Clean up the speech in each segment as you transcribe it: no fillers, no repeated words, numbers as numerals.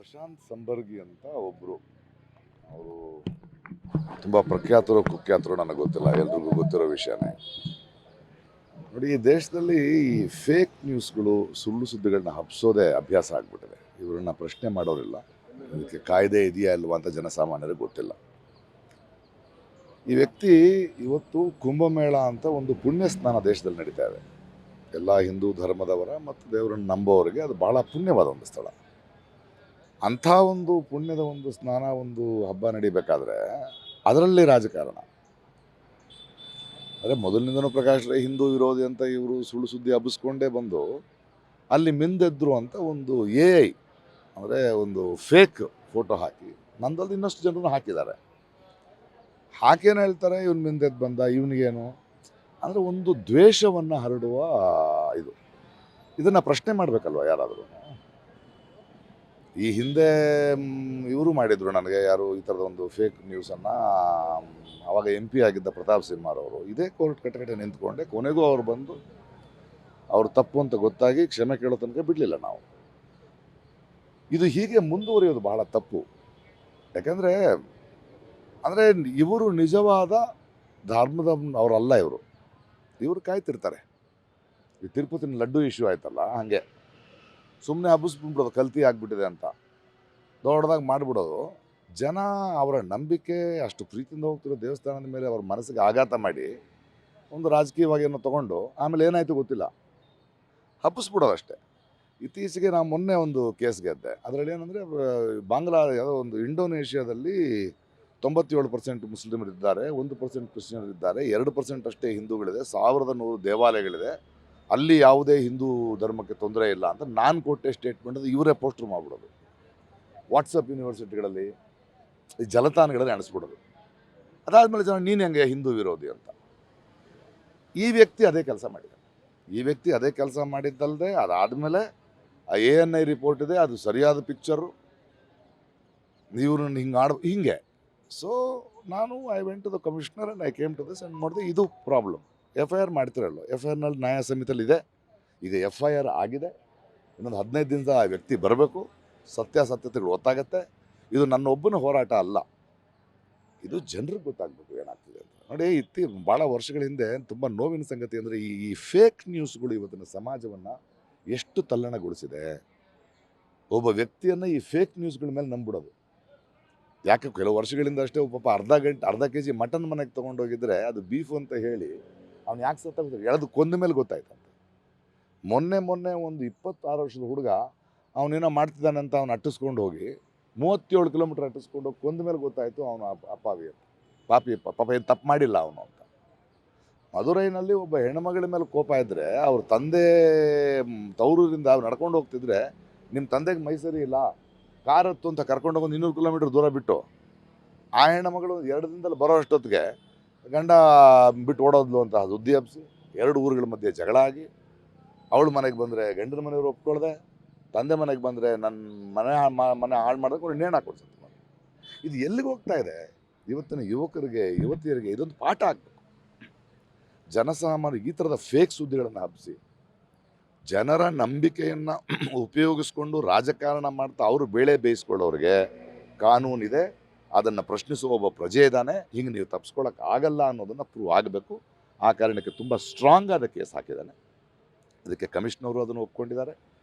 ಪ್ರಶಾಂತ್ ಸಂಬರ್ಗಿ ಅಂತ ಒಬ್ಬರು ಅವರು ತುಂಬ ಪ್ರಖ್ಯಾತರು ಕುಖ್ಯಾತರು ನನಗೆ ಗೊತ್ತಿಲ್ಲ, ಎಲ್ರಿಗೂ ಗೊತ್ತಿರೋ ವಿಷಯನೇ. ನೋಡಿ, ಈ ದೇಶದಲ್ಲಿ ಈ ಫೇಕ್ ನ್ಯೂಸ್ಗಳು, ಸುಳ್ಳು ಸುದ್ದಿಗಳನ್ನ ಹಬ್ಸೋದೇ ಅಭ್ಯಾಸ ಆಗ್ಬಿಟ್ಟಿದೆ. ಇವರನ್ನ ಪ್ರಶ್ನೆ ಮಾಡೋರಿಲ್ಲ. ಇದಕ್ಕೆ ಕಾಯ್ದೆ ಇದೆಯಾ ಇಲ್ವಾ ಅಂತ ಜನಸಾಮಾನ್ಯರಿಗೆ ಗೊತ್ತಿಲ್ಲ. ಈ ವ್ಯಕ್ತಿ ಇವತ್ತು ಕುಂಭಮೇಳ ಅಂತ ಒಂದು ಪುಣ್ಯ ಸ್ನಾನ ದೇಶದಲ್ಲಿ ನಡೀತಾ ಇದೆ. ಎಲ್ಲ ಹಿಂದೂ ಧರ್ಮದವರ ಮತ್ತು ದೇವರನ್ನು ನಂಬೋರಿಗೆ ಅದು ಬಹಳ ಪುಣ್ಯವಾದ ಒಂದು ಸ್ಥಳ. ಅಂಥ ಒಂದು ಪುಣ್ಯದ ಒಂದು ಸ್ನಾನ, ಒಂದು ಹಬ್ಬ ನಡಿಬೇಕಾದ್ರೆ ಅದರಲ್ಲಿ ರಾಜಕಾರಣ. ಅಂದರೆ ಮೊದಲಿನಿಂದನೂ ಪ್ರಕಾಶ್ ರೈ ಹಿಂದೂ ವಿರೋಧಿ ಅಂತ ಇವರು ಸುಳ್ಳು ಸುದ್ದಿ ಹಬ್ಬಿಸ್ಕೊಂಡೇ ಬಂದು ಅಲ್ಲಿ ಮಿಂದೆದ್ರು ಅಂತ ಒಂದು AI ಅಂದರೆ ಒಂದು ಫೇಕ್ ಫೋಟೋ ಹಾಕಿ, ನಂದಲ್ದು ಇನ್ನಷ್ಟು ಜನರನ್ನು ಹಾಕಿದ್ದಾರೆ. ಹಾಕೇನು ಹೇಳ್ತಾರೆ, ಇವನು ಮಿಂದೆದ್ದು ಬಂದ, ಇವನಿಗೇನು ಅಂದರೆ ಒಂದು ದ್ವೇಷವನ್ನು ಹರಡುವ ಇದನ್ನು ಪ್ರಶ್ನೆ ಮಾಡಬೇಕಲ್ವ ಯಾರಾದರೂ. ಈ ಹಿಂದೆ ಇವರು ಮಾಡಿದರು ನನಗೆ, ಯಾರು ಈ ಥರದ ಒಂದು ಫೇಕ್ ನ್ಯೂಸನ್ನು. ಆವಾಗ MP ಆಗಿದ್ದ ಪ್ರತಾಪ್ ಸಿಂಹರವರು ಇದೇ ಕೋರ್ಟ್ ಕಟ್ಟಕಟ್ಟೆ ನಿಂತ್ಕೊಂಡೆ, ಕೊನೆಗೂ ಅವ್ರು ಬಂದು ಅವ್ರು ತಪ್ಪು ಅಂತ ಗೊತ್ತಾಗಿ ಕ್ಷಮೆ ಕೇಳೋ ತನಕ ಬಿಡಲಿಲ್ಲ ನಾವು. ಇದು ಹೀಗೆ ಮುಂದುವರಿಯೋದು ಬಹಳ ತಪ್ಪು. ಯಾಕಂದರೆ ಇವರು ನಿಜವಾದ ಧರ್ಮದ ಅವರಲ್ಲ. ಇವರು ಕಾಯ್ತಿರ್ತಾರೆ. ಈ ತಿರುಪತಿನ ಲಡ್ಡು ಇಶ್ಯೂ ಆಯ್ತಲ್ಲ, ಹಾಗೆ ಸುಮ್ಮನೆ ಹಬ್ಬಿಸ್ಬಿಡ್ಬಿಡೋದು, ಕಲ್ತಿ ಆಗಿಬಿಟ್ಟಿದೆ ಅಂತ ದೊಡ್ಡದಾಗಿ ಮಾಡಿಬಿಡೋದು. ಜನ ಅವರ ನಂಬಿಕೆ, ಅಷ್ಟು ಪ್ರೀತಿಯಿಂದ ಹೋಗ್ತಿರೋ ದೇವಸ್ಥಾನದ ಮೇಲೆ ಅವ್ರ ಮನಸ್ಸಿಗೆ ಆಘಾತ ಮಾಡಿ ಒಂದು ರಾಜಕೀಯವಾಗಿ ಏನೋ ತೊಗೊಂಡು ಆಮೇಲೆ ಏನಾಯಿತು ಗೊತ್ತಿಲ್ಲ, ಹಬ್ಬಿಸ್ಬಿಡೋದು ಅಷ್ಟೇ. ಇತ್ತೀಚೆಗೆ ನಾನು ಮೊನ್ನೆ ಒಂದು ಕೇಸ್ ಗೆದ್ದೆ. ಅದರಲ್ಲಿ ಏನಂದರೆ, ಬಾಂಗ್ಲಾ ಯಾವುದೋ ಒಂದು ಇಂಡೋನೇಷ್ಯಾದಲ್ಲಿ 97% ಮುಸ್ಲಿಮರಿದ್ದಾರೆ, 1% ಕ್ರಿಶ್ಚಿಯನರಿದ್ದಾರೆ, 2% ಅಷ್ಟೇ ಹಿಂದೂಗಳಿದೆ, 1100 ದೇವಾಲಯಗಳಿದೆ, ಅಲ್ಲಿ ಯಾವುದೇ ಹಿಂದೂ ಧರ್ಮಕ್ಕೆ ತೊಂದರೆ ಇಲ್ಲ ಅಂತ ನಾನು ಕೊಟ್ಟೆ ಸ್ಟೇಟ್ಮೆಂಟ್ ಇವರೇ ಪೋಸ್ಟರ್ ಮಾಡಿಬಿಡೋದು. ವಾಟ್ಸಪ್ ಯೂನಿವರ್ಸಿಟಿಗಳಲ್ಲಿ, ಈ ಜಲತಾಣಗಳಲ್ಲಿ ಅಣಿಸ್ಬಿಡೋದು. ಅದಾದಮೇಲೆ ಜನ ನೀನು ಹೆಂಗೆ ಹಿಂದೂ ವಿರೋಧಿ ಅಂತ. ಈ ವ್ಯಕ್ತಿ ಅದೇ ಕೆಲಸ ಮಾಡಿದ್ದಲ್ಲದೆ ಅದಾದಮೇಲೆ ANI ರಿಪೋರ್ಟ್ ಇದೆ, ಅದು ಸರಿಯಾದ ಪಿಕ್ಚರು, ಇವ್ರನ್ನ ಹಿಂಗೆ. ಸೊ ನಾನು I went to the commissioner and I came to this and ಮಾಡಿದೆ. ಇದು ಪ್ರಾಬ್ಲಮ್. FIR ಮಾಡ್ತಿರಲ್ಲ, FIRನಲ್ಲಿ ನ್ಯಾಯ ಸಮಿತಿಯಲ್ಲಿ ಇದೆ. ಈಗ FIR ಆಗಿದೆ, ಇನ್ನೊಂದು 15 ದಿನದ ಆ ವ್ಯಕ್ತಿ ಬರಬೇಕು, ಸತ್ಯಾಸತ್ಯತೆಗಳು ಗೊತ್ತಾಗತ್ತೆ. ಇದು ನನ್ನ ಒಬ್ಬನ ಹೋರಾಟ ಅಲ್ಲ, ಇದು ಜನರಿಗೆ ಗೊತ್ತಾಗಬೇಕು ಏನಾಗ್ತಿದೆ ಅಂತ. ನೋಡಿ, ಭಾಳ ವರ್ಷಗಳ ಹಿಂದೆ ತುಂಬ ನೋವಿನ ಸಂಗತಿ ಅಂದರೆ ಈ ಫೇಕ್ ನ್ಯೂಸ್ಗಳು ಇವತ್ತಿನ ಸಮಾಜವನ್ನು ಎಷ್ಟು ತಲ್ಲಣಗೊಳಿಸಿದೆ. ಒಬ್ಬ ವ್ಯಕ್ತಿಯನ್ನು ಈ ಫೇಕ್ ನ್ಯೂಸ್ಗಳ ಮೇಲೆ ನಂಬಿಬಿಡೋದು. ಯಾಕೆ ಕೆಲವು ವರ್ಷಗಳಿಂದ ಅಷ್ಟೇ ಪಾಪ ಅರ್ಧ kg ಮಟನ್ ಮನೆಗೆ ತೊಗೊಂಡೋಗಿದ್ರೆ ಅದು ಬೀಫು ಅಂತ ಹೇಳಿ ಅವ್ನು ಯಾಕೆ ಸತ್ತ ಎಳೆದು ಕೊಂದ ಮೇಲೆ ಗೊತ್ತಾಯ್ತಂತೆ. ಮೊನ್ನೆ ಒಂದು 26 ವರ್ಷದ ಹುಡುಗ ಅವನೇನೋ ಮಾಡ್ತಿದ್ದಾನೆ ಅಂತ ಅವ್ನು ಅಟ್ಟಿಸ್ಕೊಂಡು ಹೋಗಿ 37 ಕಿಲೋಮೀಟರ್ ಅಟ್ಟಿಸ್ಕೊಂಡು ಹೋಗಿ ಕೊಂದ ಮೇಲೆ ಗೊತ್ತಾಯಿತು ಅವನು ಅಪ್ಪಾವಿ ಅಂತ. ಪಾಪ ಏನು ತಪ್ಪು ಮಾಡಿಲ್ಲ ಅವನು ಅಂತ. ಮಧುರೈನಲ್ಲಿ ಒಬ್ಬ ಹೆಣ್ಮಗಳ ಮೇಲೆ ಕೋಪ ಇದ್ದರೆ ಅವ್ರ ತಂದೆ ತವರೂರಿಂದ ಅವ್ರು ನಡ್ಕೊಂಡು ಹೋಗ್ತಿದ್ರೆ, ನಿಮ್ಮ ತಂದೆಗೆ ಮೈಸೂರಿ ಇಲ್ಲ, ಕಾರ್ ಹತ್ತು ಅಂತ ಕರ್ಕೊಂಡೋಗಿ 200 ಕಿಲೋಮೀಟರ್ ದೂರ ಬಿಟ್ಟು, ಆ ಹೆಣ್ಣುಮಗಳು 2 ದಿನದಲ್ಲಿ ಬರೋ ಅಷ್ಟೊತ್ತಿಗೆ ಗಂಡ ಬಿಟ್ಟು ಓಡೋದ್ಲು ಅಂತ ಸುದ್ದಿ ಹಬ್ಬಿಸಿ 2 ಊರುಗಳ ಮಧ್ಯೆ ಜಗಳ ಆಗಿ, ಅವಳು ಮನೆಗೆ ಬಂದರೆ ಗಂಡನ ಮನೆಯವರು ಒಪ್ಕೊಳ್ದೆ, ತಂದೆ ಮನೆಗೆ ಬಂದರೆ ನನ್ನ ಮನೆ ಹಾಳು ಮಾಡೋಕೆ ಇನ್ನೇನು ಹಾಕೊಡ್ಸತ್ತೆ. ಇದು ಎಲ್ಲಿಗೆ ಹೋಗ್ತಾ ಇದೆ? ಇವತ್ತಿನ ಯುವಕರಿಗೆ, ಯುವತಿಯರಿಗೆ ಇದೊಂದು ಪಾಠ ಆಗಬೇಕು. ಜನಸಾಮಾನ್ಯರು ಈ ಥರದ ಫೇಕ್ ಸುದ್ದಿಗಳನ್ನು ಹಬ್ಬಿಸಿ ಜನರ ನಂಬಿಕೆಯನ್ನು ಉಪಯೋಗಿಸ್ಕೊಂಡು ರಾಜಕಾರಣ ಮಾಡ್ತಾ ಅವರು ಬೇಳೆ ಬೇಯಿಸ್ಕೊಳ್ಳೋರಿಗೆ ಕಾನೂನಿದೆ, ಅದನ್ನು ಪ್ರಶ್ನಿಸುವ ಒಬ್ಬ ಪ್ರಜೆ ಇದ್ದಾನೆ. ಹಿಂಗೆ ನೀವು ತಪ್ಪಿಸ್ಕೊಳ್ಳೋಕೆ ಆಗಲ್ಲ ಅನ್ನೋದನ್ನು ಪ್ರೂವ್ ಆಗಬೇಕು. ಆ ಕಾರಣಕ್ಕೆ ತುಂಬ ಸ್ಟ್ರಾಂಗ್ ಆದ ಕೇಸ್ ಹಾಕಿದ್ದಾನೆ. ಅದಕ್ಕೆ ಕಮಿಷನರು ಅದನ್ನು ಒಪ್ಕೊಂಡಿದ್ದಾರೆ.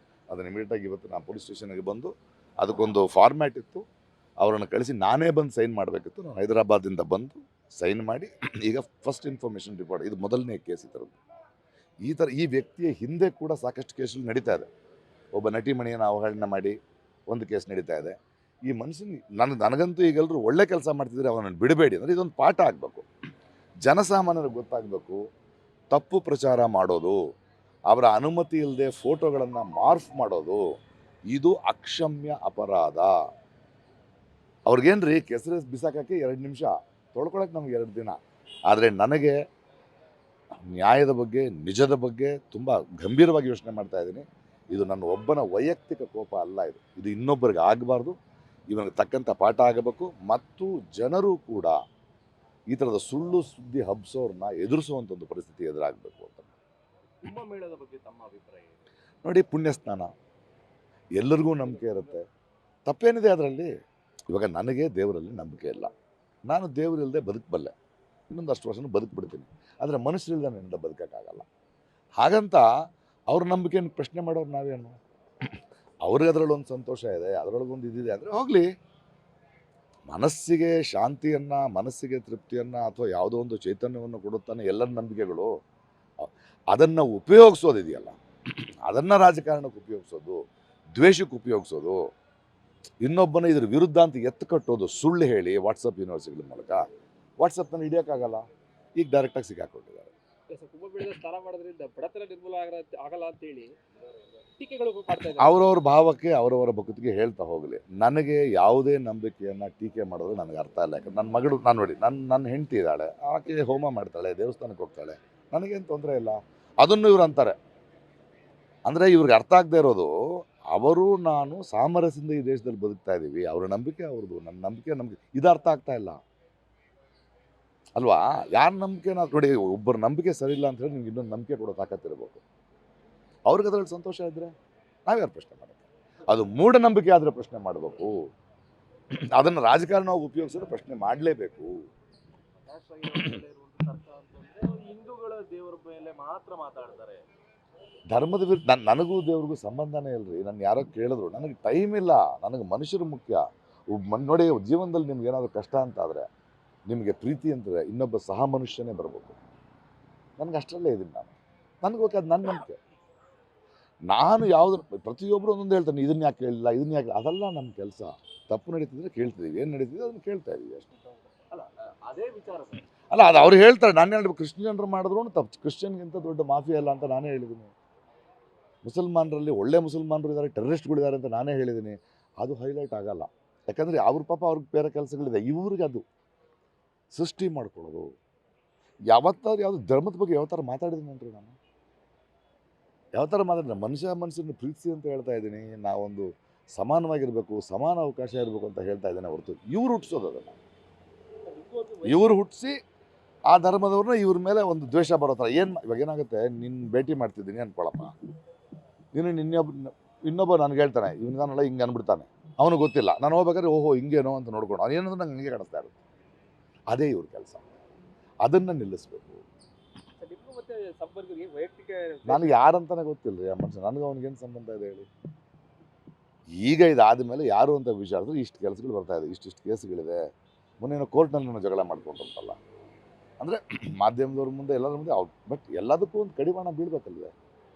ಅದನ್ನು ಇಮಿಡಿಯೇಟಾಗಿ ಇವತ್ತು ನಾನು ಪೊಲೀಸ್ ಸ್ಟೇಷನ್ಗೆ ಬಂದು, ಅದಕ್ಕೊಂದು ಫಾರ್ಮ್ಯಾಟ್ ಇತ್ತು, ಅವರನ್ನು ಕಳಿಸಿ ನಾನೇ ಬಂದು ಸೈನ್ ಮಾಡಬೇಕಿತ್ತು. ನಾನು ಹೈದರಾಬಾದಿಂದ ಬಂದು ಸೈನ್ ಮಾಡಿ ಈಗ ಫಸ್ಟ್ ಇನ್ಫಾರ್ಮೇಷನ್ ರಿಪೋರ್ಟ್, ಇದು ಮೊದಲನೇ ಕೇಸ್ ಈ ಥರ. ಈ ವ್ಯಕ್ತಿಯ ಹಿಂದೆ ಕೂಡ ಸಾಕಷ್ಟು ಕೇಸುಗಳು ನಡೀತಾ ಇದೆ. ಒಬ್ಬ ನಟಿಮಣಿಯನ್ನು ಅವಹೇಳನ ಮಾಡಿ ಒಂದು ಕೇಸ್ ನಡೀತಾ ಇದೆ. ಈ ಮನುಷ್ಯನ ನನಗಂತೂ ಈಗೆಲ್ಲರೂ ಒಳ್ಳೆ ಕೆಲಸ ಮಾಡ್ತಿದ್ರೆ ಅವನನ್ನು ಬಿಡಬೇಡಿ. ಅಂದರೆ ಇದೊಂದು ಪಾಠ ಆಗಬೇಕು, ಜನಸಾಮಾನ್ಯರಿಗೆ ಗೊತ್ತಾಗಬೇಕು. ತಪ್ಪು ಪ್ರಚಾರ ಮಾಡೋದು, ಅವರ ಅನುಮತಿ ಇಲ್ಲದೆ ಫೋಟೋಗಳನ್ನು ಮಾರ್ಫ್ ಮಾಡೋದು, ಇದು ಅಕ್ಷಮ್ಯ ಅಪರಾಧ. ಅವ್ರಿಗೇನ್ರಿ ಕೆಸರು ಬಿಸಾಕಕ್ಕೆ 2 ನಿಮಿಷ, ತೊಳ್ಕೊಳಕ್ಕೆ ನಮ್ಗೆ 2 ದಿನ. ಆದರೆ ನನಗೆ ನ್ಯಾಯದ ಬಗ್ಗೆ, ನಿಜದ ಬಗ್ಗೆ ತುಂಬ ಗಂಭೀರವಾಗಿ ಯೋಚನೆ ಮಾಡ್ತಾ ಇದ್ದೀನಿ. ಇದು ನನ್ನ ಒಬ್ಬನ ವೈಯಕ್ತಿಕ ಕೋಪ ಅಲ್ಲ, ಇದು ಇನ್ನೊಬ್ಬರಿಗೆ ಆಗಬಾರ್ದು. ಇವನಿಗೆ ತಕ್ಕಂಥ ಪಾಠ ಆಗಬೇಕು. ಮತ್ತು ಜನರು ಕೂಡ ಈ ಥರದ ಸುಳ್ಳು ಸುದ್ದಿ ಹಬ್ಸೋರನ್ನ ಎದುರಿಸುವಂಥ ಒಂದು ಪರಿಸ್ಥಿತಿ ಎದುರಾಗಬೇಕು ಅಂತ. ಕುಂಭಮೇಳದ ಬಗ್ಗೆ ತಮ್ಮ ಅಭಿಪ್ರಾಯ ಏನು? ನೋಡಿ, ಪುಣ್ಯ ಸ್ನಾನ ಎಲ್ಲರಿಗೂ ನಂಬಿಕೆ ಇರುತ್ತೆ. ತಪ್ಪೇನಿದೆ ಅದರಲ್ಲಿ? ಇವಾಗ ನನಗೆ ದೇವರಲ್ಲಿ ನಂಬಿಕೆ ಇಲ್ಲ, ನಾನು ದೇವರಿಲ್ಲದೆ ಬದುಕಬಲ್ಲೆ, ಇನ್ನೊಂದಷ್ಟು ವರ್ಷನೂ ಬದುಕ್ಬಿಡ್ತೀನಿ. ಆದರೆ ಮನುಷ್ಯರಿಲ್ಲದೆ ನನ್ನಿಂದ ಬದುಕೋಕ್ಕಾಗಲ್ಲ. ಹಾಗಂತ ಅವ್ರ ನಂಬಿಕೆಯನ್ನು ಪ್ರಶ್ನೆ ಮಾಡೋರು ನಾವೇನು? ಅವ್ರಿಗೆ ಅದರಲ್ಲೊಂದು ಸಂತೋಷ ಇದೆ, ಅದರೊಳಗೊಂದು ಇದಿದೆ ಅಂದರೆ ಹೋಗಲಿ. ಮನಸ್ಸಿಗೆ ಶಾಂತಿಯನ್ನು, ಮನಸ್ಸಿಗೆ ತೃಪ್ತಿಯನ್ನು ಅಥವಾ ಯಾವುದೋ ಒಂದು ಚೈತನ್ಯವನ್ನು ಕೊಡುತ್ತಾನೆ ಎಲ್ಲ ನಂಬಿಕೆಗಳು. ಅದನ್ನು ಉಪಯೋಗಿಸೋದಿದೆಯಲ್ಲ, ಅದನ್ನು ರಾಜಕಾರಣಕ್ಕೆ ಉಪಯೋಗಿಸೋದು, ದ್ವೇಷಕ್ಕೆ ಉಪಯೋಗಿಸೋದು, ಇನ್ನೊಬ್ಬನ ಇದ್ರ ವಿರುದ್ಧ ಅಂತ ಎತ್ತು ಕಟ್ಟೋದು, ಸುಳ್ಳು ಹೇಳಿ ವಾಟ್ಸಪ್ ಯೂನಿವರ್ಸಿಟಿಗಳ ಮೂಲಕ. ವಾಟ್ಸಪ್ನಲ್ಲಿ ಹಿಡಿಯೋಕ್ಕಾಗಲ್ಲ, ಈಗ ಡೈರೆಕ್ಟಾಗಿ ಸಿಕ್ಕಾಕೊಂಡಿದ್ದಾರೆ. ಕುಂಭ ಮೇಳದ ಸ್ನಾನ ಮಾಡೋದ್ರಿಂದ ಬಡತನ ನಿರ್ಮೂಲ ಆಗಲ್ಲ ಅಂತೇಳಿ ಟೀಕೆಗಳು ಮಾಡ್ತಾ ಇದ್ದಾರೆ. ಅವರವ್ರ ಭಾವಕ್ಕೆ ಅವರವರ ಭಕ್ತಿಗೆ ಹೇಳ್ತಾ ಹೋಗಲಿ. ನನಗೆ ಯಾವುದೇ ನಂಬಿಕೆಯನ್ನು ಟೀಕೆ ಮಾಡೋದು ನನಗೆ ಅರ್ಥ ಇಲ್ಲ. ಯಾಕಂದ್ರೆ ನನ್ನ ಮಗಳು, ನಾನು ನೋಡಿ, ನನ್ನ ಹೆಂಡತಿ ಇದ್ದಾಳೆ, ಆಕೆ ಹೋಮ ಮಾಡ್ತಾಳೆ, ದೇವಸ್ಥಾನಕ್ಕೆ ಹೋಗ್ತಾಳೆ, ನನಗೇನು ತೊಂದರೆ ಇಲ್ಲ. ಅದನ್ನು ಇವ್ರು ಅಂತಾರೆ. ಅಂದರೆ ಇವ್ರಿಗೆ ಅರ್ಥ ಆಗದೆ ಇರೋದು, ಅವರು ನಾನು ಸಾಮರಸ್ಯದಿಂದ ಈ ದೇಶದಲ್ಲಿ ಬದುಕ್ತಾ ಇದ್ದೀವಿ, ಅವರ ನಂಬಿಕೆ ಅವ್ರದ್ದು, ನನ್ನ ನಂಬಿಕೆ ಇದು ಅರ್ಥ ಆಗ್ತಾ ಇಲ್ಲ ಅಲ್ವಾ? ಯಾರ ನಂಬಿಕೆ ನೋಡಿ, ಒಬ್ಬರ ನಂಬಿಕೆ ಸರಿ ಇಲ್ಲ ಅಂತ ಹೇಳಿ ನಿಮ್ಗೆ ಇನ್ನೊಂದು ನಂಬಿಕೆ ಕೊಡೋ ತಾಕತ್ತಿರಬೇಕು. ಅವ್ರಿಗೆ ಅದರಲ್ಲಿ ಸಂತೋಷ ಇದ್ದರೆ ನಾವ್ಯಾರು ಪ್ರಶ್ನೆ ಮಾಡೋದು? ಅದು ಮೂಢನಂಬಿಕೆ ಆದರೆ ಪ್ರಶ್ನೆ ಮಾಡಬೇಕು. ಅದನ್ನು ರಾಜಕಾರಣವಾಗಿ ಉಪಯೋಗಿಸಿದ್ರೆ ಪ್ರಶ್ನೆ ಮಾಡಲೇಬೇಕು. ಹಿಂದೂಗಳ ದೇವರ ಮೇಲೆ ಮಾತ್ರ ಮಾತಾಡ್ತಾರೆ. ಧರ್ಮದ ವಿರುದ್ಧ ನನಗೂ ದೇವ್ರಿಗೂ ಸಂಬಂಧನೇ ಇಲ್ಲರಿ. ನನ್ನ ಯಾರೋ ಕೇಳಿದ್ರು, ನನಗೆ ಟೈಮ್ ಇಲ್ಲ, ನನಗೆ ಮನುಷ್ಯರು ಮುಖ್ಯ. ನೋಡಿ, ಜೀವನದಲ್ಲಿ ನಿಮ್ಗೆ ಏನಾದರೂ ಕಷ್ಟ ಅಂತಾದರೆ, ನಿಮಗೆ ಪ್ರೀತಿ ಅಂತಂದರೆ ಇನ್ನೊಬ್ಬ ಸಹ ಮನುಷ್ಯನೇ ಬರಬೇಕು. ನನಗೆ ಅಷ್ಟರಲ್ಲೇ ಇದ್ದೀನಿ ನಾನು. ನನಗೆ ಓಕೆ, ಅದು ನನ್ನ ನಂಬಿಕೆ. ನಾನು ಯಾವುದು, ಪ್ರತಿಯೊಬ್ಬರು ಒಂದೊಂದು ಹೇಳ್ತಾನೆ, ಇದನ್ನ ಯಾಕೆ ಕೇಳಿಲ್ಲ, ಇದನ್ನ ಯಾಕೆ, ಅದೆಲ್ಲ ನಮ್ಮ ಕೆಲಸ. ತಪ್ಪು ನಡೀತಿದ್ರೆ ಕೇಳ್ತಿದ್ದೀವಿ, ಏನು ನಡೀತಿದೆ ಅದನ್ನು ಕೇಳ್ತಾ ಇದ್ದೀವಿ ಅಷ್ಟೇ. ಅಲ್ಲ, ಅದೇ ವಿಚಾರ ಅಲ್ಲ, ಅದು ಅವ್ರು ಹೇಳ್ತಾರೆ. ನಾನು ಹೇಳಿದ್ರು ಕ್ರಿಶ್ಚಿಯನ್ರು ಮಾಡಿದ್ರು ತಪ್ಪು, ಕ್ರಿಶ್ಚಿಯನ್ಗಿಂತ ದೊಡ್ಡ ಮಾಫಿಯಾ ಅಲ್ಲ ಅಂತ ನಾನೇ ಹೇಳಿದ್ದೀನಿ. ಮುಸಲ್ಮಾನರಲ್ಲಿ ಒಳ್ಳೆ ಮುಸಲ್ಮಾನರು ಇದ್ದಾರೆ, ಟೆರರಿಸ್ಟ್ಗಳಿದ್ದಾರೆ ಅಂತ ನಾನೇ ಹೇಳಿದ್ದೀನಿ. ಅದು ಹೈಲೈಟ್ ಆಗಲ್ಲ, ಯಾಕಂದರೆ ಅವ್ರ ಪಾಪ ಅವ್ರಿಗೆ ಬೇರೆ ಕೆಲಸಗಳಿದೆ. ಇವ್ರಿಗೆ ಅದು ಸೃಷ್ಟಿ ಮಾಡ್ಕೊಳ್ಳೋದು. ಯಾವತ್ತಾದ್ರು ಯಾವುದು ಧರ್ಮದ ಬಗ್ಗೆ ಯಾವ ಥರ ಮಾತಾಡಿದ್ದೀನಿ ನಾನು? ಯಾವ ಥರ ಮಾತಾಡಿದ್ರೆ ಮನುಷ್ಯನ ಪ್ರೀತಿಸಿ ಅಂತ ಹೇಳ್ತಾ ಇದ್ದೀನಿ. ನಾವೊಂದು ಸಮಾನವಾಗಿರಬೇಕು, ಸಮಾನ ಅವಕಾಶ ಇರಬೇಕು ಅಂತ ಹೇಳ್ತಾ ಇದ್ದೇನೆ ಹೊರತು ಇವ್ರು ಹುಟ್ಟಿಸೋದು ಅದನ್ನು. ಇವರು ಹುಟ್ಟಿಸಿ ಆ ಧರ್ಮದವ್ರನ್ನ ಇವ್ರ ಮೇಲೆ ಒಂದು ದ್ವೇಷ ಬರೋ ಥರ. ಇವಾಗ ಏನಾಗುತ್ತೆ, ನಿನ್ನ ಭೇಟಿ ಮಾಡ್ತಿದ್ದೀನಿ ಅನ್ಕೊಳಪ್ಪ, ಇನ್ನೊಬ್ಬ ನನಗೆ ಹೇಳ್ತಾನೆ, ಇವನಿಗಾನಲ್ಲ ಹಿಂಗೆ ಅಂದ್ಬಿಡ್ತಾನೆ, ಅವನಿಗೆ ಗೊತ್ತಿಲ್ಲ. ನಾನು ಹೋಗ್ಬೇಕಾದ್ರೆ ಓಹೋ ಹಿಂಗೇನೋ ಅಂತ ನೋಡ್ಕೊಂಡು ಅವ್ನು ಏನಂದ್ರೆ ನಂಗೆ ಹಿಂಗೆ ಕಾಣಿಸ್ತಾ ಇರುತ್ತೆ. ಅದೇ ಇವ್ರ ಕೆಲಸ. ಅದನ್ನು ನಿಲ್ಲಿಸ್ಬೇಕು. ನನಗೆ ಯಾರಂತಾನೆ ಗೊತ್ತಿಲ್ಲ ರೀ ಆ ಮನುಷ್ಯ. ನನಗೆ ಅವ್ನಿಗೇನು ಸಂಬಂಧ ಇದೆ ಹೇಳಿ? ಈಗ ಇದಾದ ಮೇಲೆ ಯಾರು ಅಂತ ವಿಚಾರಿಸಿದ್ರೆ ಇಷ್ಟು ಕೆಲಸಗಳು ಬರ್ತಾ ಇದೆ, ಇಷ್ಟಿಷ್ಟು ಕೇಸ್ಗಳಿದೆ. ಮೊನ್ನೆ ಕೋರ್ಟ್ನಲ್ಲಿ ನಾನು ಜಗಳ ಮಾಡ್ಕೊಂಡಂತಲ್ಲ. ಅಂದರೆ ಮಾಧ್ಯಮದವ್ರ ಮುಂದೆ, ಎಲ್ಲರ ಮುಂದೆ ಬಟ್ ಎಲ್ಲದಕ್ಕೂ ಒಂದು ಕಡಿವಾಣ ಬೀಳ್ಬೇಕಲ್ವೇ?